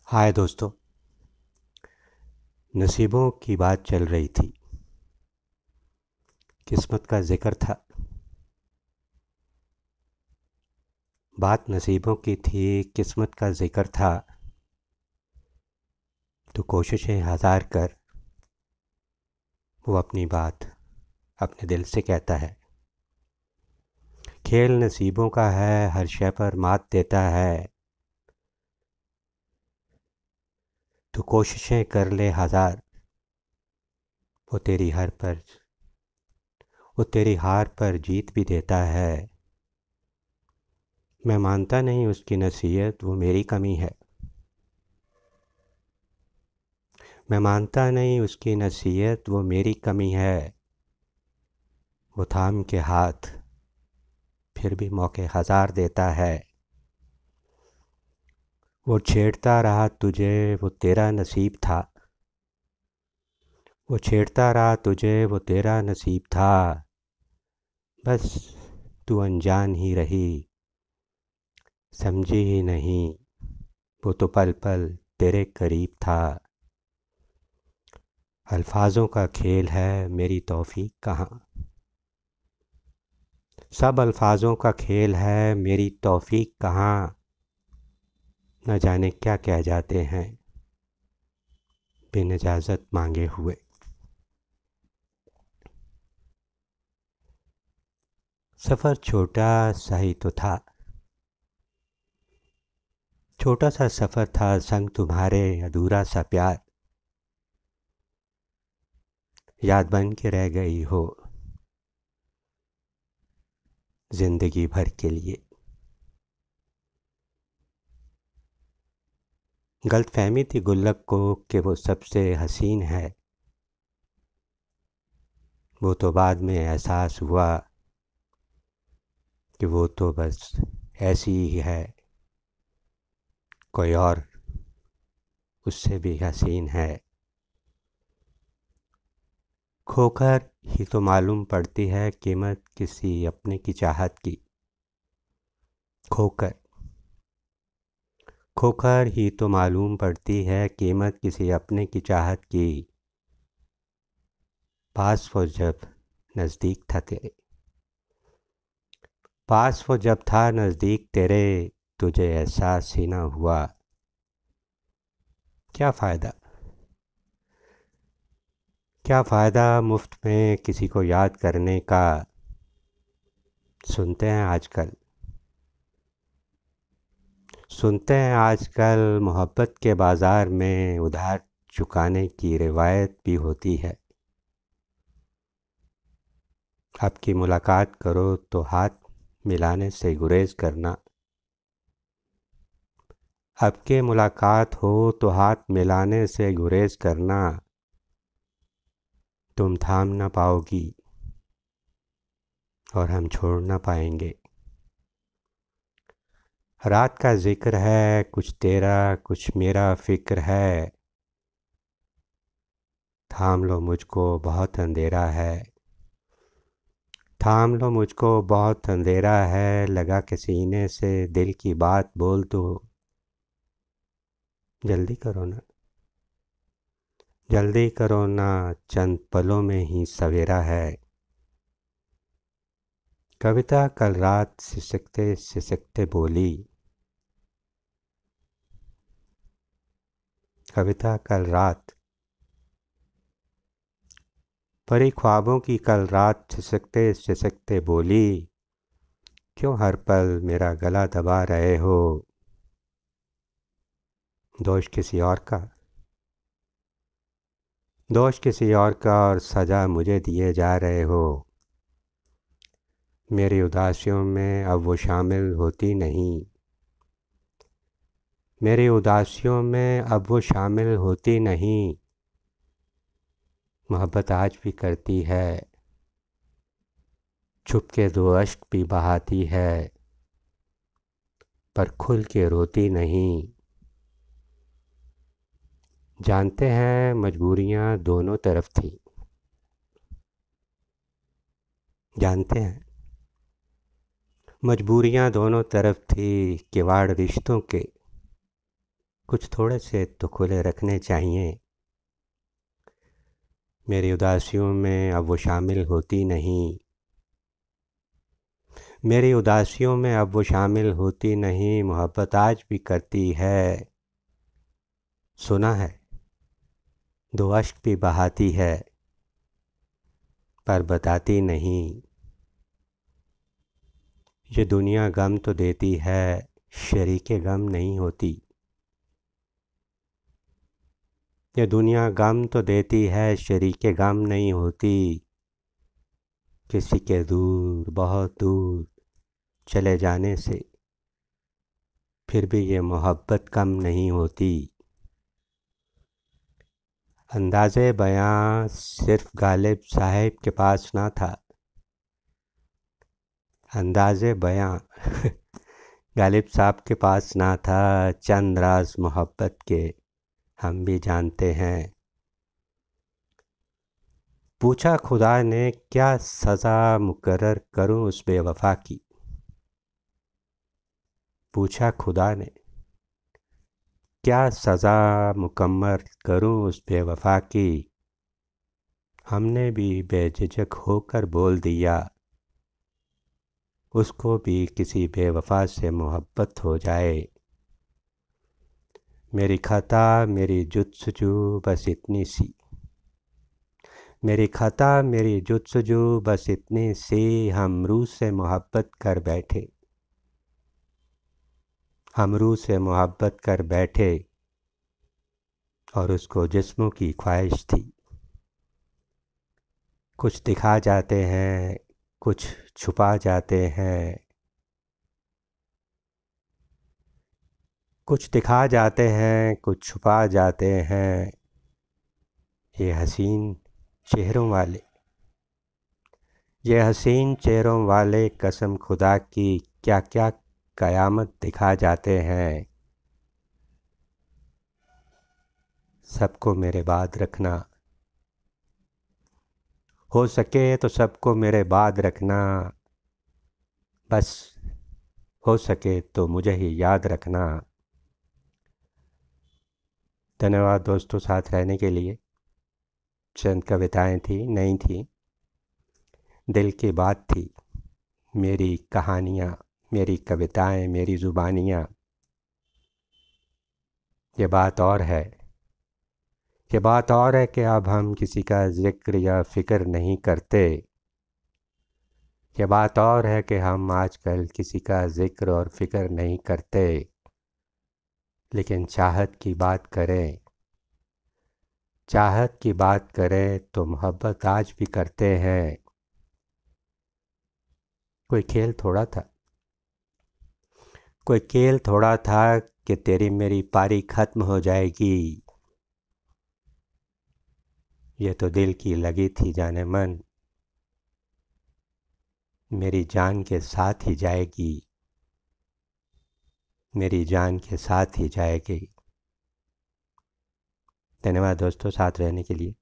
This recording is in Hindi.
हाय दोस्तों। नसीबों की बात चल रही थी। किस्मत का जिक्र था। बात नसीबों की थी, किस्मत का जिक्र था। तो कोशिशें हज़ार कर वो अपनी बात अपने दिल से कहता है। खेल नसीबों का है, हर शय पर मात देता है। तो कोशिशें कर ले हज़ार, वो तेरी वो तेरी हार पर जीत भी देता है। मैं मानता नहीं उसकी नसीहत, वो मेरी कमी है। मैं मानता नहीं उसकी नसीहत, वो मेरी कमी है। वो थाम के हाथ फिर भी मौके हज़ार देता है। वो छेड़ता रहा तुझे, वो तेरा नसीब था। वो छेड़ता रहा तुझे, वो तेरा नसीब था। बस तू अनजान ही रही, समझी ही नहीं। वो तो पल पल तेरे करीब था। अल्फाजों का खेल है, मेरी तौफीक कहाँ। सब अल्फाजों का खेल है, मेरी तौफीक कहाँ। न जाने क्या कह जाते हैं बिन इजाज़त मांगे हुए। सफ़र छोटा सा ही तो था। छोटा सा सफ़र था, संग तुम्हारे अधूरा सा प्यार। याद बन के रह गई हो ज़िंदगी भर के लिए। गलतफहमी थी गुल्लक को कि वो सबसे हसीन है। वो तो बाद में एहसास हुआ कि वो तो बस ऐसी ही है। कोई और उससे भी हसीन है। खोकर ही तो मालूम पड़ती है कीमत किसी अपने की चाहत की। खोकर खोकर ही तो मालूम पड़ती है कीमत किसी अपने की चाहत की। पास वो जब नज़दीक था तेरे, पास वो जब था नज़दीक तेरे, तुझे एहसास ही ना हुआ। क्या फ़ायदा, क्या फ़ायदा मुफ्त में किसी को याद करने का। सुनते हैं आजकल, सुनते हैं आजकल मोहब्बत के बाज़ार में उधार चुकाने की रिवायत भी होती है। आपकी मुलाकात करो तो हाथ मिलाने से गुरेज करना। आपके मुलाकात हो तो हाथ मिलाने से गुरेज करना। तुम थाम ना पाओगी और हम छोड़ ना पाएंगे। रात का जिक्र है, कुछ तेरा कुछ मेरा फ़िक्र है। थाम लो मुझको बहुत अंधेरा है। थाम लो मुझको बहुत अंधेरा है, लगा के सीने से दिल की बात बोल दो। जल्दी करो ना, जल्दी करो ना, चंद पलों में ही सवेरा है। कविता कल रात सिसकते सिसकते बोली। कविता कल रात परी ख्वाबों की कल रात सिसकते सिसकते बोली। क्यों हर पल मेरा गला दबा रहे हो। दोष किसी और का, दोष किसी और का और सज़ा मुझे दिए जा रहे हो। मेरी उदासियों में अब वो शामिल होती नहीं। मेरी उदासियों में अब वो शामिल होती नहीं। मोहब्बत आज भी करती है, छुप के दो अश्क भी बहाती है, पर खुल के रोती नहीं। जानते हैं मजबूरियां दोनों तरफ थी। जानते हैं मजबूरियां दोनों तरफ थी, किवाड़ रिश्तों के कुछ थोड़े से तो खुले रखने चाहिए। मेरी उदासियों में अब वो शामिल होती नहीं, मेरी उदासियों में अब वो शामिल होती नहीं। मोहब्बत आज भी करती है, सुना है, 2 अश्क भी बहाती है, पर बताती नहीं। ये दुनिया गम तो देती है, शरीके गम नहीं होती। ये दुनिया गम तो देती है, शरीके गम नहीं होती। किसी के दूर, बहुत दूर चले जाने से फिर भी ये मोहब्बत कम नहीं होती। अंदाज़े बयां सिर्फ गालिब साहब के पास ना था। अंदाज़े बयां गालिब साहब के पास ना था। चंद राज मोहब्बत के हम भी जानते हैं। पूछा खुदा ने क्या सज़ा मुकर्रर करूं उस बेवफ़ा की। पूछा खुदा ने क्या सज़ा मुकम्मल करूं उस बेवफ़ा की। हमने भी बेझिझक होकर बोल दिया, उसको भी किसी बेवफ़ा से मोहब्बत हो जाए। मेरी ख़ता मेरी जुस्तजू बस इतनी सी, मेरी ख़ता मेरी जुस्तजू बस इतनी सी। हम रूह से मोहब्बत कर बैठे, हम रूह से मोहब्बत कर बैठे, और उसको जिस्मों की ख्वाहिश थी। कुछ दिखा जाते हैं, कुछ छुपा जाते हैं, कुछ दिखा जाते हैं, कुछ छुपा जाते हैं। ये हसीन चेहरों वाले, ये हसीन चेहरों वाले कसम खुदा की क्या क्या क़यामत दिखा जाते हैं। सबको मेरे बाद रखना, हो सके तो सबको मेरे बाद रखना। बस हो सके तो मुझे ही याद रखना। धन्यवाद दोस्तों साथ रहने के लिए। चंद कविताएं थी, नहीं थी, दिल की बात थी। मेरी कहानियाँ, मेरी कविताएं, मेरी ज़ुबानियाँ। ये बात और है, ये बात और है कि अब हम किसी का ज़िक्र या फ़िक्र नहीं करते। ये बात और है कि हम आजकल किसी का ज़िक्र और फ़िक्र नहीं करते। लेकिन चाहत की बात करें, चाहत की बात करें तो मोहब्बत आज भी करते हैं। कोई खेल थोड़ा था, कोई खेल थोड़ा था कि तेरी मेरी पारी ख़त्म हो जाएगी। ये तो दिल की लगी थी जाने मन, मेरी जान के साथ ही जाएगी, मेरी जान के साथ ही जाएगी। धन्यवाद दोस्तों साथ रहने के लिए।